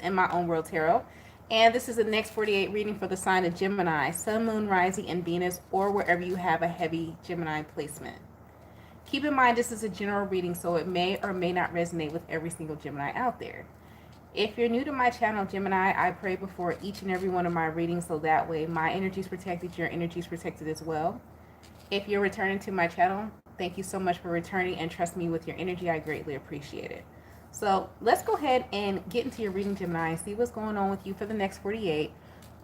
in my own world tarot. And this is the next 48 reading for the sign of Gemini, Sun, Moon, Rising, and Venus, or wherever you have a heavy Gemini placement. Keep in mind, this is a general reading, so it may or may not resonate with every single Gemini out there. If you're new to my channel, Gemini, I pray before each and every one of my readings, so that way my energy is protected, your energy is protected as well. If you're returning to my channel, thank you so much for returning and trust me with your energy. I greatly appreciate it. So let's go ahead and get into your reading, Gemini, and see what's going on with you for the next 48,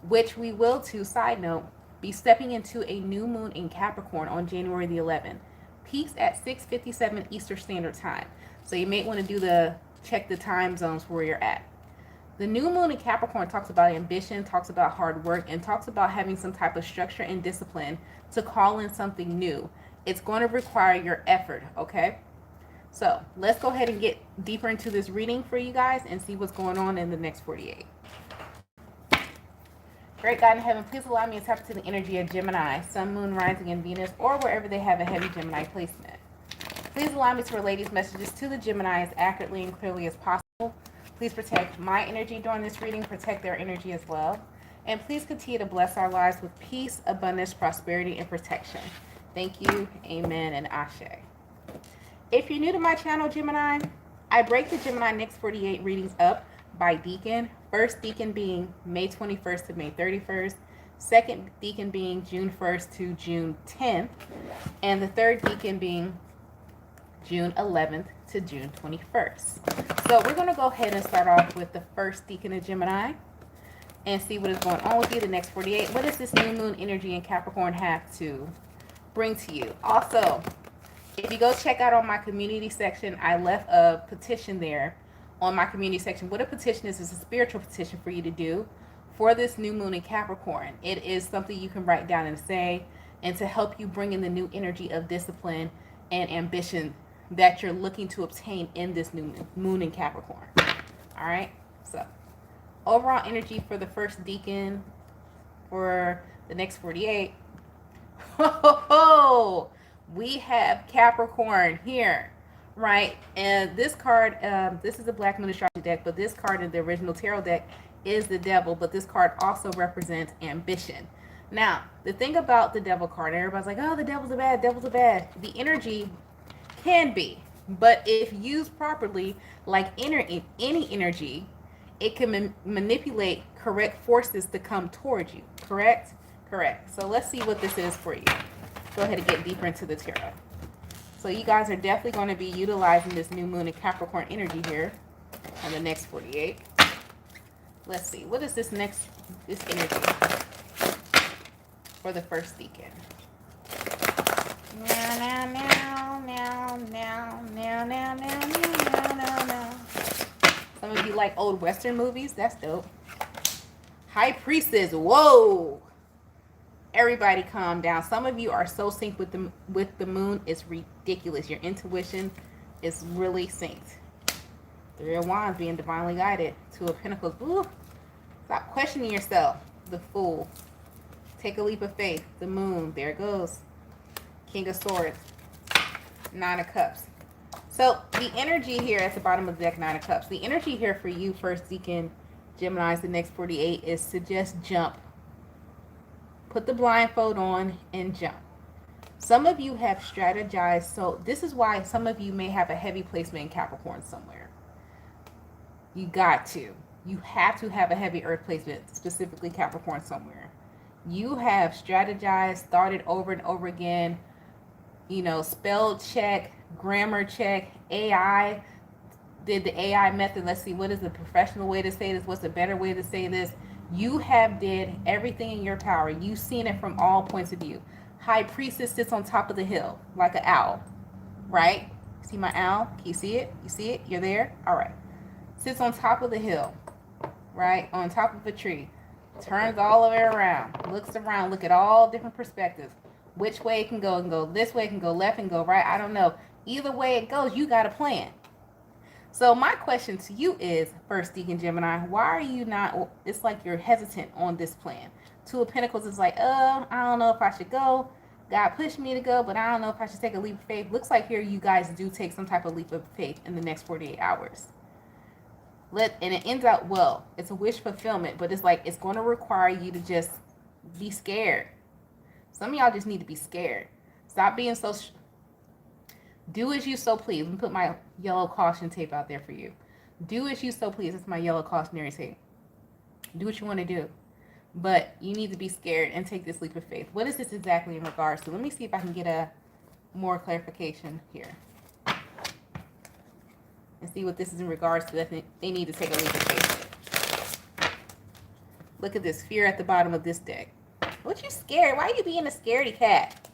which we will, to side note, be stepping into a new moon in Capricorn on January the 11th. Peaks at 6:57 Eastern Standard Time. So you may want to check the time zones where you're at. The new moon in Capricorn talks about ambition, talks about hard work, and talks about having some type of structure and discipline to call in something new. It's going to require your effort, okay? So let's go ahead and get deeper into this reading for you guys and see what's going on in the next 48. Great God in heaven, please allow me to tap into the energy of Gemini, Sun, Moon, Rising, and Venus, or wherever they have a heavy Gemini placement. Please allow me to relay these messages to the Gemini as accurately and clearly as possible. Please protect my energy during this reading, protect their energy as well. And please continue to bless our lives with peace, abundance, prosperity, and protection. Thank you, amen, and ashe. If you're new to my channel, Gemini, I break the Gemini next 48 readings up by deacon. First deacon being May 21st to May 31st. Second deacon being June 1st to June 10th. And the third deacon being June 11th to June 21st. So we're going to go ahead and start off with the first deacon of Gemini and see what is going on with you the next 48. What does this new moon energy in Capricorn have to bring to you? Also, if you go check out on my community section, I left a petition there on my community section. What a petition is a spiritual petition for you to do for this new moon in Capricorn. It is something you can write down and say, and to help you bring in the new energy of discipline and ambition that you're looking to obtain in this new moon in Capricorn. All right, so overall energy for the first deacon for the next 48. We have Capricorn here, right? And this card, this is a Black Moon Astrology deck, but this card in the original tarot deck is the Devil, but this card also represents ambition. Now, the thing about the Devil card, everybody's like, oh, the Devil's a bad, Devil's a bad. The energy can be, but if used properly, like any energy, it can manipulate correct forces to come towards you. Correct? Correct. So let's see what this is for you. Go ahead and get deeper into the tarot. So you guys are definitely going to be utilizing this new moon in Capricorn energy here on the next 48. Let's see. What is this energy for the first deacon? Some of you like old Western movies. That's dope. High Priestess. Whoa. Everybody calm down. Some of you are so synced with the moon. It's ridiculous. Your intuition is really synced. Three of Wands, being divinely guided. Two of Pentacles. Ooh. Stop questioning yourself. The Fool. Take a leap of faith. The Moon. There it goes. King of Swords. Nine of Cups. So the energy here at the bottom of the deck, Nine of Cups. The energy here for you, first deacon Gemini's, the next 48, is to just jump. Put the blindfold on and jump. Some of you have strategized. So this is why some of you may have a heavy placement in Capricorn somewhere. You got to. You have to have a heavy earth placement, specifically Capricorn somewhere. You have strategized, thought it over and over again. You know, spell check, grammar check, AI. Did the AI method. Let's see, what is the professional way to say this? What's the better way to say this? You have did everything in your power. You've seen it from all points of view. High Priestess sits on top of the hill like an owl, right? See my owl? Can you see it? You see it? You're there? All right. Sits on top of the hill, right? On top of a tree. Turns all the way around. Looks around. Look at all different perspectives. Which way it can go. It can go this way. It can go left and go right. I don't know. Either way it goes, you got a plan. So my question to you is, first deacon Gemini, why are you not, it's like you're hesitant on this plan. Two of Pentacles is like, I don't know if I should go. God pushed me to go, but I don't know if I should take a leap of faith. Looks like here you guys do take some type of leap of faith in the next 48 hours. And it ends out well. It's a wish fulfillment, but it's like it's going to require you to just be scared. Some of y'all just need to be scared. Stop being so. Do as you so please. Let me put my yellow caution tape out there for you. Do as you so please. It's my yellow cautionary tape. Do what you want to do. But you need to be scared and take this leap of faith. What is this exactly in regards to? Let me see if I can get a more clarification here. And see what this is in regards to. That they need to take a leap of faith. Look at this fear at the bottom of this deck. What you scared? Why are you being a scaredy cat?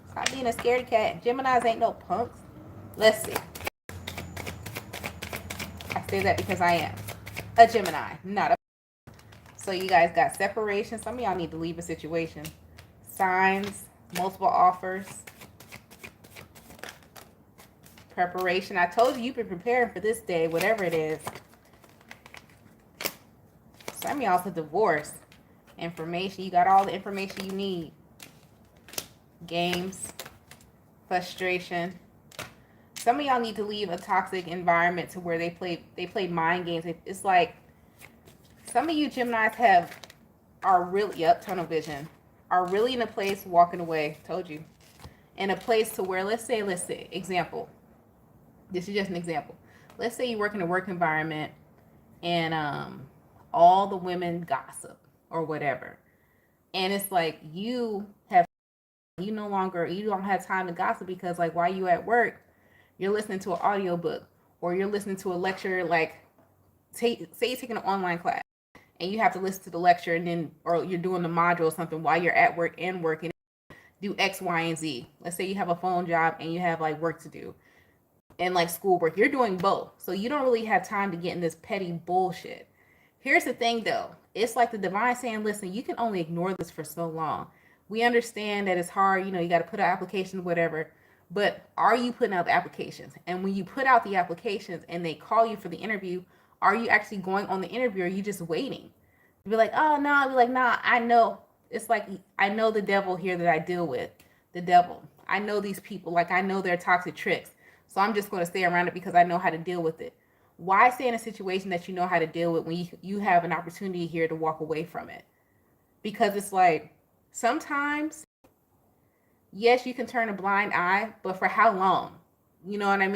Stop being a scaredy cat. Geminis ain't no punks. Let's see. I say that because I am a Gemini, not a. So you guys got separation. Some of y'all need to leave a situation. Signs, multiple offers. Preparation. I told you you've been preparing for this day, whatever it is. Some of y'all's a divorce. Information. You got all the information you need. Games. Frustration. Some of y'all need to leave a toxic environment to where they play mind games. It's like some of you Geminis are really tunnel vision. Are really in a place walking away. Told you. In a place to where let's say example. This is just an example. Let's say you work in a work environment and all the women gossip or whatever. And it's like you don't have time to gossip because like while you at work, you're listening to an audiobook or you're listening to a lecture, like say you're taking an online class and you have to listen to the lecture and then or you're doing the module or something while you're at work and working, do X, Y, and Z. Let's say you have a phone job and you have like work to do. And like schoolwork, you're doing both. So you don't really have time to get in this petty bullshit. Here's the thing though. It's like the divine saying, listen, you can only ignore this for so long. We understand that it's hard, you got to put out applications, whatever. But are you putting out the applications? And when you put out the applications and they call you for the interview, are you actually going on the interview or are you just waiting? You'd be like, oh no, I'd be like, nah, I know. It's like, I know the devil here that I deal with. The devil. I know these people. Like I know their toxic tricks. So I'm just going to stay around it because I know how to deal with it. Why stay in a situation that you know how to deal with when you have an opportunity here to walk away from it? Because it's like, sometimes, yes, you can turn a blind eye, but for how long? You know what I mean?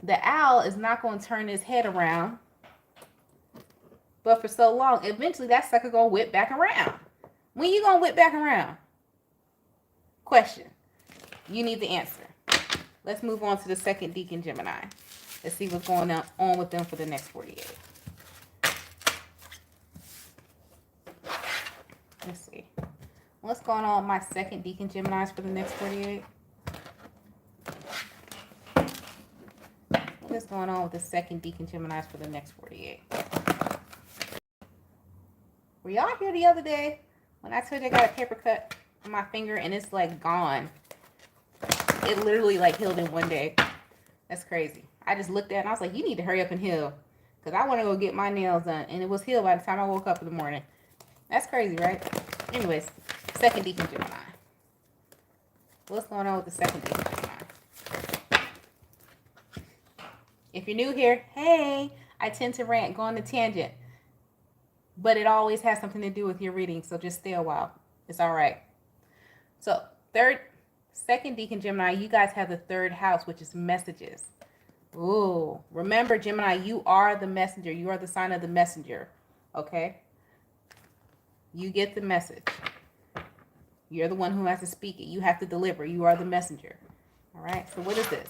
The owl is not going to turn his head around, but for so long, eventually that sucker going to whip back around. When you going to whip back around? Question. You need the answer. Let's move on to the second deacon Gemini. Let's see what's going on with them for the next 48. Let's see. What's going on with my second deacon Geminis for the next 48? What's going on with the second deacon Geminis for the next 48? Were y'all here the other day when I told you I got a paper cut on my finger and it's like gone? It literally like healed in one day. That's crazy. I just looked at it and I was like, you need to hurry up and heal. Because I want to go get my nails done. And it was healed by the time I woke up in the morning. That's crazy, right? Anyways, second deacon Gemini. What's going on with the second deacon Gemini? If you're new here, hey, I tend to rant, go on the tangent. But it always has something to do with your reading. So just stay a while. It's all right. So second deacon Gemini, you guys have the third house, which is messages. Ooh, remember Gemini, you are the messenger. You are the sign of the messenger. Okay? You get the message. You're the one who has to speak it. You have to deliver. You are the messenger. All right? So what is this?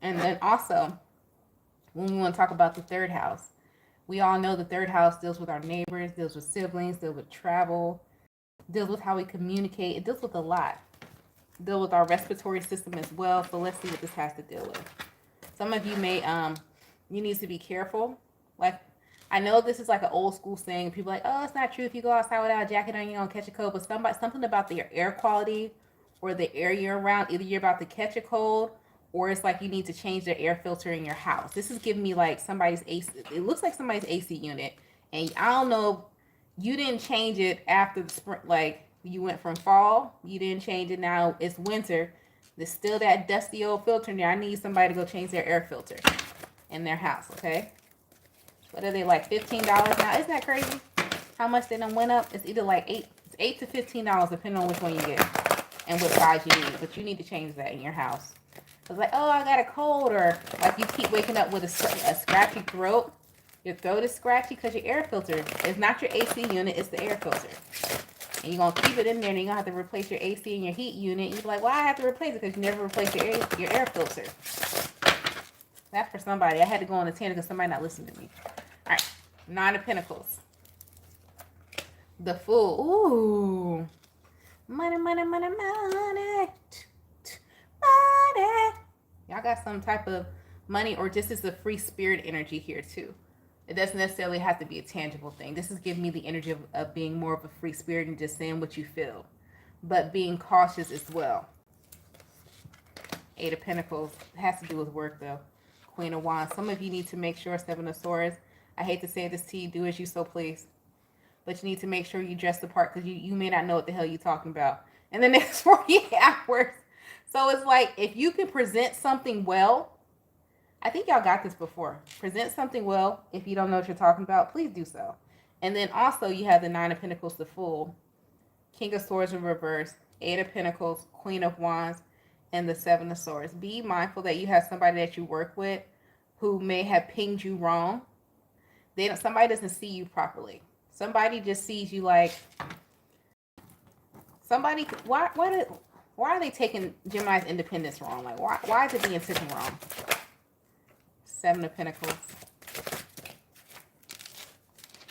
And then also, when we want to talk about the third house, we all know the third house deals with our neighbors, deals with siblings, deals with travel, deals with how we communicate. It deals with a lot. Deal with our respiratory system as well. So let's see what this has to deal with. Some of you may, you need to be careful. Like, I know this is like an old school saying. People are like, oh, it's not true. If you go outside without a jacket on, you're going to catch a cold. But something about the air quality or the air you're around, either you're about to catch a cold or it's like you need to change the air filter in your house. This is giving me like somebody's AC. It looks like somebody's AC unit. And I don't know, you didn't change it after the spring, like you went from fall. You didn't change it. Now it's winter. There's still that dusty old filter in there. I need somebody to go change their air filter in their house, okay? What are they, like $15 now? Isn't that crazy? How much they done went up? It's either like $8 to $15 depending on which one you get and what size you need. But you need to change that in your house. It's like, oh, I got a cold, or like you keep waking up with a scratchy throat. Your throat is scratchy because your air filter is not your AC unit, it's the air filter. And you're going to keep it in there, and you're going to have to replace your AC and your heat unit. You're like, well, I have to replace it because you never replace your air filter. That's for somebody. I had to go on a tangent because somebody not listening to me. All right. 9 of Pentacles. The Fool. Ooh. Money, money, money, money. Money. Y'all got some type of money, or just as a free spirit energy here too. It doesn't necessarily have to be a tangible thing. This is giving me the energy of being more of a free spirit and just saying what you feel, but being cautious as well. 8 of Pentacles has to do with work though. Queen of Wands. Some of you need to make sure, 7 of Swords. I hate to say this to you, do as you so please. But you need to make sure you dress the part, because you may not know what the hell you're talking about in the next 48 hours. So it's like, if you can present something well, I think y'all got this before. Present something well. If you don't know what you're talking about, please do so. And then also you have the 9 of Pentacles, the Fool, King of Swords in reverse, 8 of Pentacles, Queen of Wands, and the 7 of Swords. Be mindful that you have somebody that you work with who may have pinged you wrong. Somebody doesn't see you properly. Somebody just sees you like somebody. Why are they taking Gemini's independence wrong? Like why is it being taken wrong? 7 of Pentacles.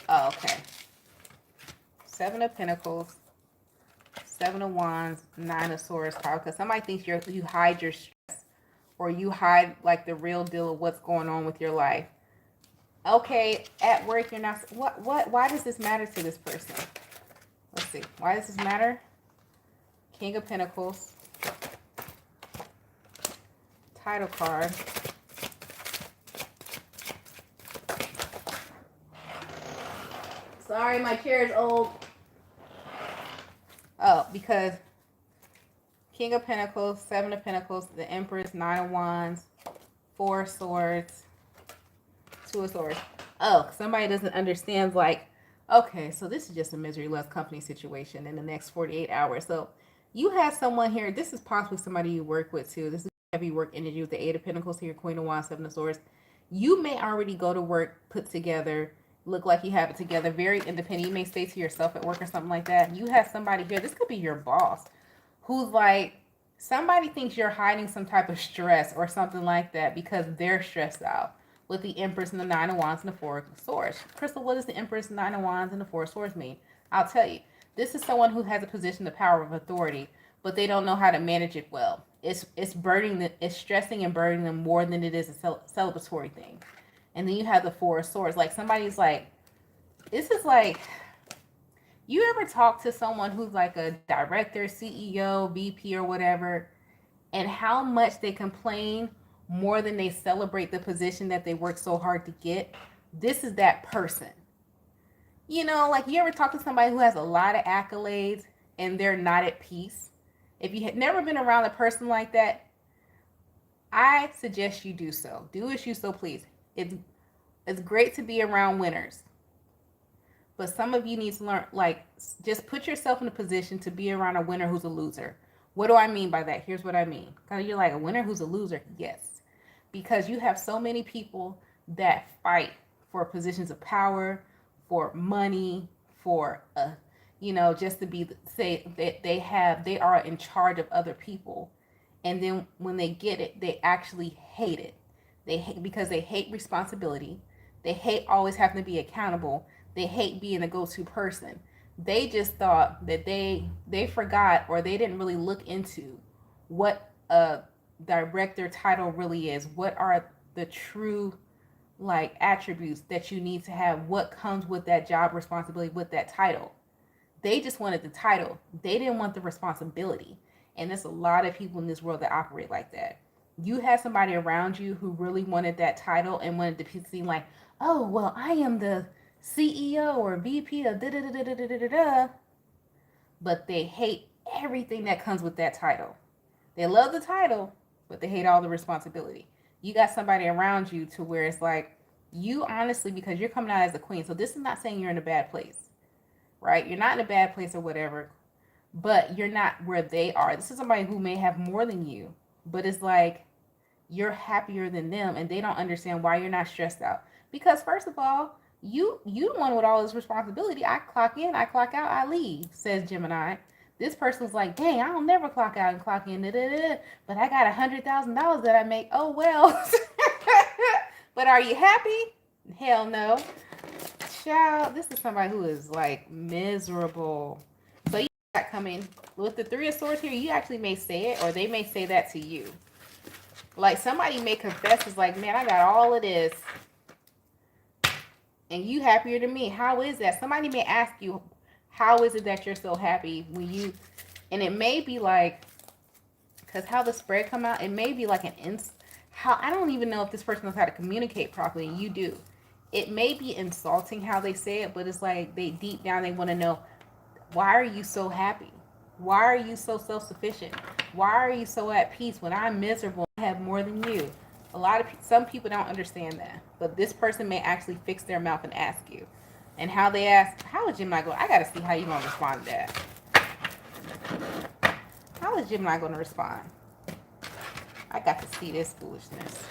Oh, okay. 7 of Pentacles, 7 of Wands, 9 of Swords. Because somebody thinks you hide your stress, or you hide like the real deal of what's going on with your life. Okay, at work you're not. Why does this matter to this person? Let's see. Why does this matter? King of Pentacles, title card. Sorry, my chair is old. Oh, because King of Pentacles, 7 of Pentacles, the Empress, 9 of Wands, 4 of Swords, 2 of Swords. Oh, somebody doesn't understand, like, okay, so this is just a misery loves company situation in the next 48 hours. So you have someone here. This is possibly somebody you work with too. This is heavy work energy with the 8 of Pentacles here, Queen of Wands, 7 of Swords. You may already go to work put together, look like you have it together, very independent. You may stay to yourself at work or something like that. You have somebody here, this could be your boss, who's like, somebody thinks you're hiding some type of stress or something like that because they're stressed out, with the Empress and the 9 of Wands and the 4 of Swords. Crystal, what does the Empress, 9 of Wands, and the 4 of Swords mean? I'll tell you. This is someone who has a position of power, of authority, but they don't know how to manage it well. It's burdening them, it's stressing and burdening them more than it is a celebratory thing. And then you have the 4 of Swords. Like somebody's like, this is like, you ever talk to someone who's like a director, CEO, VP, or whatever, and how much they complain more than they celebrate the position that they work so hard to get? This is that person. You know, like you ever talk to somebody who has a lot of accolades and they're not at peace? If you had never been around a person like that, I suggest you do so. Do as you so please. It's great to be around winners. But some of you need to learn, like, just put yourself in a position to be around a winner who's a loser. What do I mean by that? Here's what I mean. Because you're like, a winner who's a loser? Yes. Because you have so many people that fight for positions of power, for money, for, just to be, say that they are in charge of other people. And then when they get it, they actually hate it. Because they hate responsibility. They hate always having to be accountable. They hate being a go-to person. They just thought that they forgot, or they didn't really look into what a director title really is. What are the true like attributes that you need to have? What comes with that job responsibility, with that title? They just wanted the title. They didn't want the responsibility. And there's a lot of people in this world that operate like that. You had somebody around you who really wanted that title and wanted to seem like, oh, well, I am the CEO or VP of da-da-da-da-da-da-da-da, but they hate everything that comes with that title. They love the title, but they hate all the responsibility. You got somebody around you to where it's like, you honestly, because you're coming out as a queen. So this is not saying you're in a bad place, right? You're not in a bad place or whatever, but you're not where they are. This is somebody who may have more than you, but it's like you're happier than them and they don't understand why you're not stressed out. Because first of all, you the one with all this responsibility. I clock in, I clock out, I leave, says Gemini. This person's like, dang, I don't never clock out and clock in, but I got $100,000 that I make. Oh well. But are you happy? Hell no. Child, this is somebody who is like miserable. So you got coming with the Three of Swords here. You actually may say it, or they may say that to you. Like somebody may confess, is like, man, I got all of this, and you happier than me. How is that? Somebody may ask you, how is it that you're so happy when you, and it may be like, because how the spread come out, it may be like how, I don't even know if this person knows how to communicate properly, and you do. It may be insulting how they say it, but it's like they deep down, they want to know, why are you so happy? Why are you so self-sufficient? Why are you so at peace when I'm miserable? I have more than you. Some people don't understand that, but this person may actually fix their mouth and ask you. And how they ask, how is Gemini going? I got to see how you're going to respond to that. How is Gemini going to respond? I got to see this foolishness.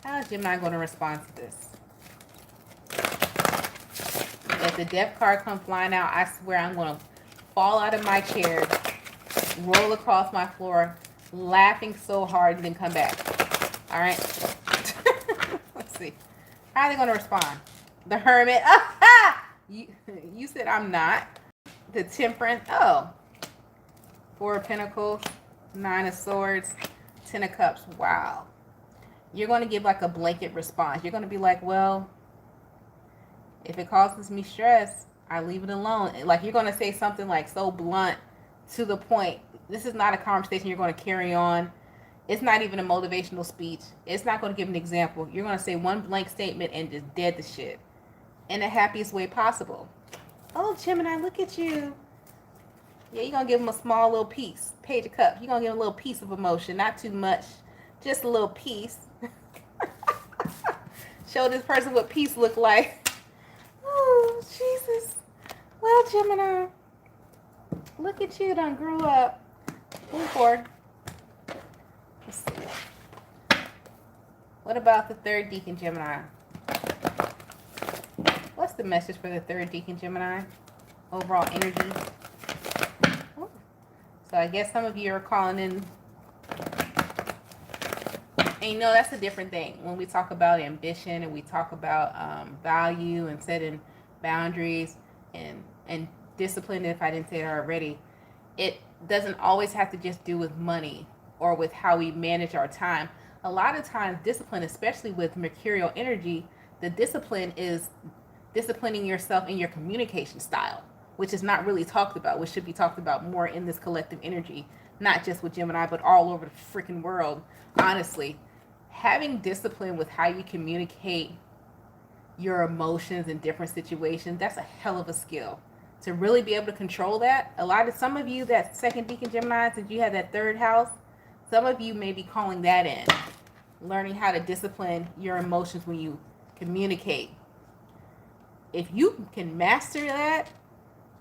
How is Gemini going to respond to this? If the death card comes flying out, I swear I'm going to fall out of my chair, roll across my floor, laughing so hard, and then come back. All right? Let's see. How are they going to respond? The Hermit. You said I'm not. The Temperance. Oh. Four of Pentacles. Nine of Swords. 10 of Cups. Wow. You're going to give like a blanket response. You're going to be like, well, if it causes me stress, I leave it alone. Like you're going to say something like so blunt to the point. This is not a conversation you're going to carry on. It's not even a motivational speech. It's not going to give an example. You're going to say one blank statement and just dead the shit in the happiest way possible. Oh, Gemini, look at you. Yeah, you're going to give them a small little piece. Page of Cups. You're going to give them a little piece of emotion. Not too much. Just a little piece. Show this person what peace look like. Oh, Jesus. Well, Gemini, look at you done grew up. Move forward. Let's see. What about the third deacon Gemini? What's the message for the third deacon Gemini? Overall energy. Oh. So I guess some of you are calling in. And you know, that's a different thing. When we talk about ambition and we talk about value and setting boundaries and discipline, if I didn't say it already, it doesn't always have to just do with money or with how we manage our time. A lot of times, discipline, especially with mercurial energy, the discipline is disciplining yourself in your communication style, which is not really talked about, which should be talked about more in this collective energy, not just with Gemini, but all over the freaking world. Honestly, having discipline with how you communicate your emotions in different situations, that's a hell of a skill. To really be able to control that, some of you, that second deacon Gemini, since you have that third house, some of you may be calling that in. Learning how to discipline your emotions when you communicate. If you can master that,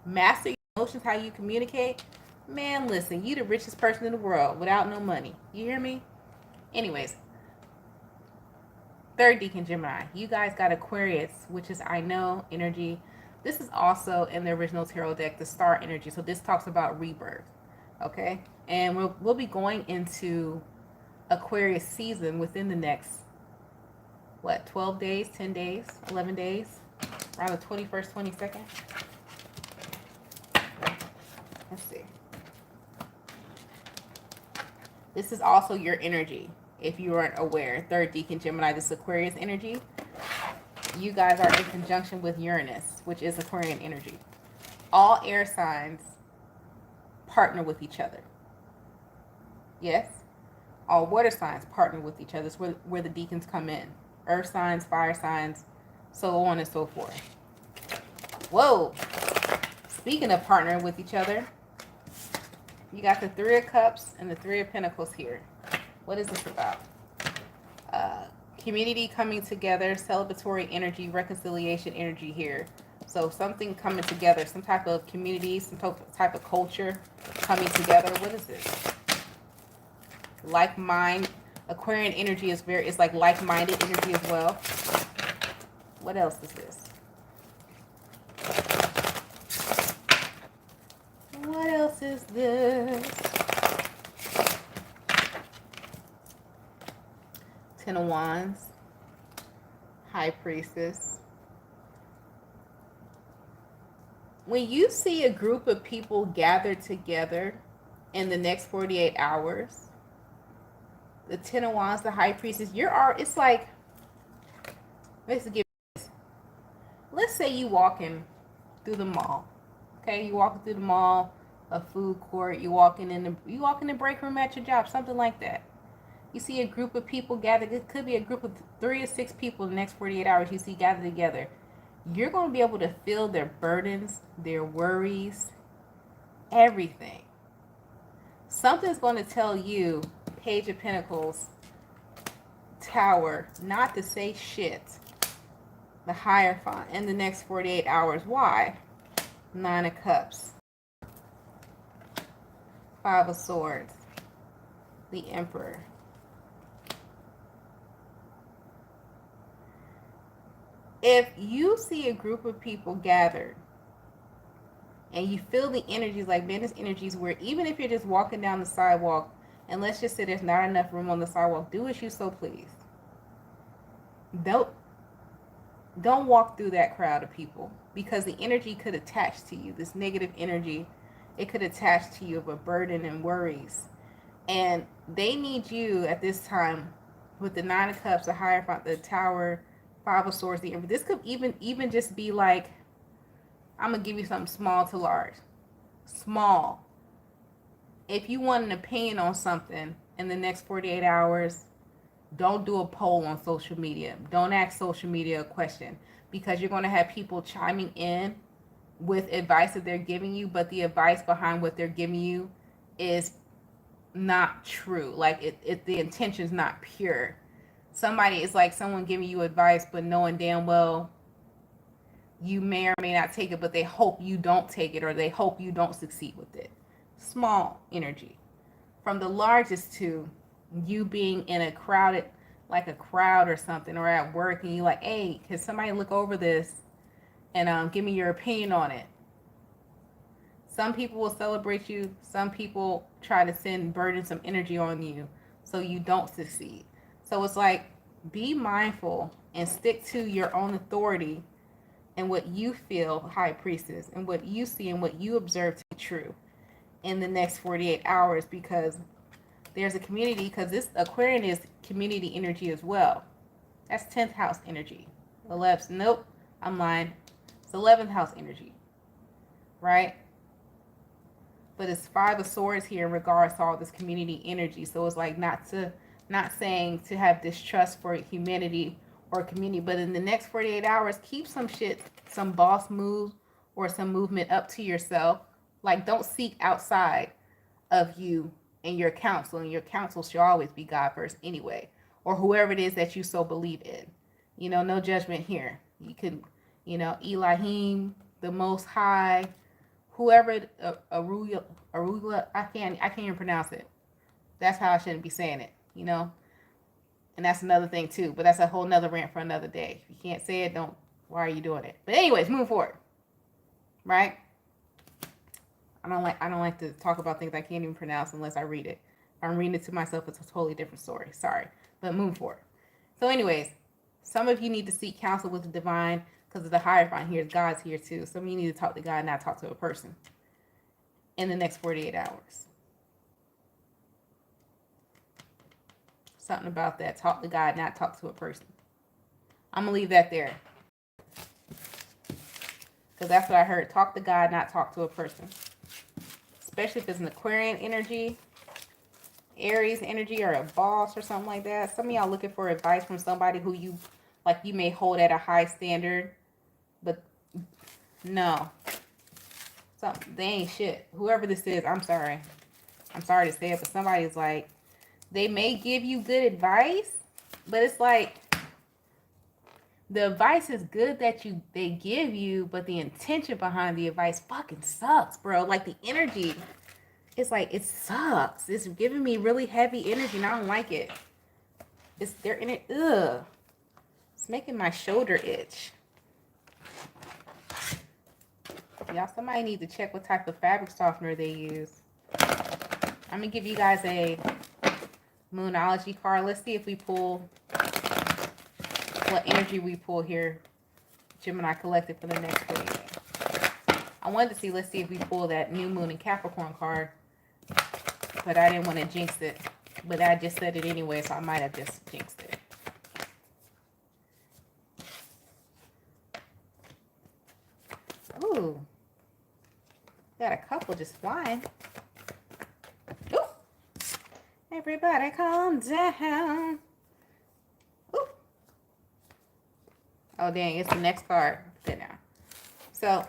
master your emotions, how you communicate, man, listen, you the richest person in the world without no money. You hear me? Anyways, third deacon Gemini, you guys got Aquarius, which is I know energy. This is also in the original tarot deck, the star energy. So this talks about rebirth, okay? And we'll be going into Aquarius season within the next, 12 days, 10 days, 11 days, around the 21st, 22nd. Let's see. This is also your energy. If you aren't aware, third deacon Gemini, this Aquarius energy, you guys are in conjunction with Uranus, which is Aquarian energy. All air signs partner with each other. Yes? All water signs partner with each other. That's where the deacons come in. Earth signs, fire signs, so on and so forth. Whoa! Speaking of partnering with each other, You got the Three of Cups and the Three of Pentacles here. What is this about? Community coming together, celebratory energy, reconciliation energy here. So something coming together, some type of community, some type of culture coming together. What is this? Like mind. Aquarian energy is it's like like-minded energy as well. What else is this? What else is this? Ten of Wands. High Priestess. When you see a group of people gathered together in the next 48 hours, the Ten of Wands, the High Priestess, it's like, let's say you walking through the mall. Okay, you walking through the mall, a food court, you walking in the break room at your job, something like that. You see a group of people gathered. It could be a group of 3 or 6 people in the next 48 hours you see gathered together. You're going to be able to feel their burdens, their worries, everything. Something's going to tell you, Page of Pentacles, Tower, not to say shit. The Hierophant in the next 48 hours. Why? 9 of Cups. 5 of Swords. The Emperor. If you see a group of people gathered and you feel the energies, like Venus energies, where even if you're just walking down the sidewalk, and let's just say there's not enough room on the sidewalk, do as you so please. Don't walk through that crowd of people, because the energy could attach to you. This negative energy, it could attach to you of a burden and worries. And they need you at this time with the 9 of Cups, the Hierophant, the Tower, 5 of Swords, the Emperor. This could even just be like, I'm going to give you something small to large. Small. If you want an opinion on something in the next 48 hours, don't do a poll on social media. Don't ask social media a question, because you're going to have people chiming in with advice that they're giving you, but the advice behind what they're giving you is not true. Like the intention's not pure. It's like someone giving you advice, but knowing damn well you may or may not take it, but they hope you don't take it, or they hope you don't succeed with it. Small energy. From the largest to you being in a crowd or something, or at work, and you're like, hey, can somebody look over this and give me your opinion on it? Some people will celebrate you. Some people try to send burdensome energy on you so you don't succeed. So it's like, be mindful and stick to your own authority and what you feel, High Priestess, and what you see and what you observe to be true in the next 48 hours, because there's a community, because this Aquarian is community energy as well. That's 10th house energy. 11th, nope, I'm lying. It's 11th house energy, right? But it's 5 of Swords here in regards to all this community energy. So it's like not saying to have distrust for humanity or community, but in the next 48 hours, keep some shit, some boss moves or some movement up to yourself. Like, don't seek outside of you and your counsel, and your counsel should always be God first anyway, or whoever it is that you so believe in. You know, no judgment here. You can, Elohim, the Most High, whoever, Arugula, I can't even pronounce it. That's how I shouldn't be saying it, And that's another thing too, but that's a whole nother rant for another day. If you can't say it, why are you doing it? But anyways, moving forward, right? I don't like to talk about things I can't even pronounce unless I read it. If I'm reading it to myself, it's a totally different story. Sorry, but moving forward. So anyways, some of you need to seek counsel with the divine, because of the Hierophant here. God's here too. Some of you need to talk to God, not talk to a person in the next 48 hours. Something about that. Talk to God, not talk to a person. I'm going to leave that there, because that's what I heard. Talk to God, not talk to a person. Especially if it's an Aquarian energy, Aries energy, or a boss or something like that. Some of y'all looking for advice from somebody who you may hold at a high standard. But no. They ain't shit. Whoever this is, I'm sorry. I'm sorry to say it, but somebody's like, they may give you good advice, but it's like, the advice is good that they give you, but the intention behind the advice fucking sucks, bro. Like the energy, it's like it sucks. It's giving me really heavy energy, and I don't like it. They're in it. Ugh. It's making my shoulder itch. Y'all, somebody needs to check what type of fabric softener they use. I'm gonna give you guys a Moonology card. Let's see if we pull what energy we pull here, Gemini Collective, for the next 48. I wanted to see, let's see if we pull that new moon in Capricorn card, but I didn't want to jinx it. But I just said it anyway, so I might have just jinxed it. Ooh. Got a couple just flying. Ooh. Everybody calm down. Ooh. Oh, dang. It's the next card. Good now. So,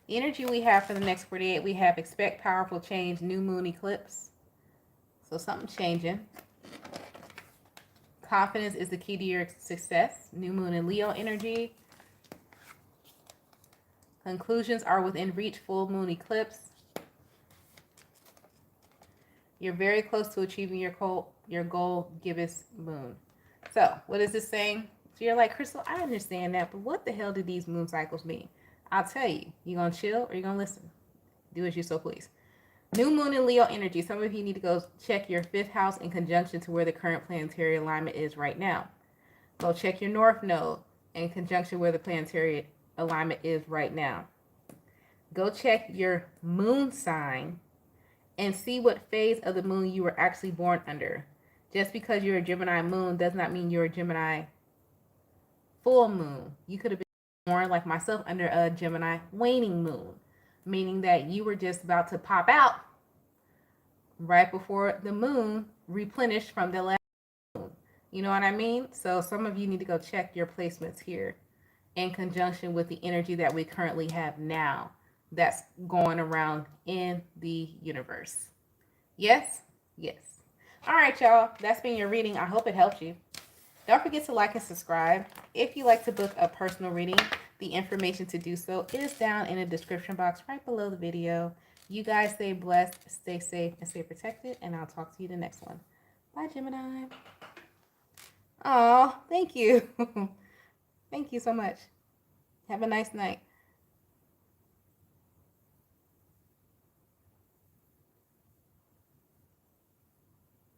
the energy we have for the next 48, we have expect powerful change, new moon eclipse. So, something's changing. Confidence is the key to your success. New moon and Leo energy. Conclusions are within reach, full moon eclipse. You're very close to achieving your goal, gibbous moon. So, what is this saying? So you're like, Crystal, I understand that, but what the hell do these moon cycles mean? I'll tell you. You gonna chill or you gonna listen? Do as you so please. New moon and Leo energy. Some of you need to go check your 5th house in conjunction to where the current planetary alignment is right now. Go check your North node in conjunction where the planetary alignment is right now. Go check your moon sign and see what phase of the moon you were actually born under. Just because you're a Gemini moon does not mean you're a Gemini full moon. You could have been born, like myself, under a Gemini waning moon, meaning that you were just about to pop out right before the moon replenished from the last moon. You know what I mean? So some of you need to go check your placements here in conjunction with the energy that we currently have now that's going around in the universe. Yes? Yes. All right, y'all. That's been your reading. I hope it helped you. Don't forget to like and subscribe. If you like to book a personal reading, the information to do so is down in the description box right below the video. You guys stay blessed, stay safe, and stay protected, and I'll talk to you the next one. Bye, Gemini. Oh, thank you. Thank you so much. Have a nice night.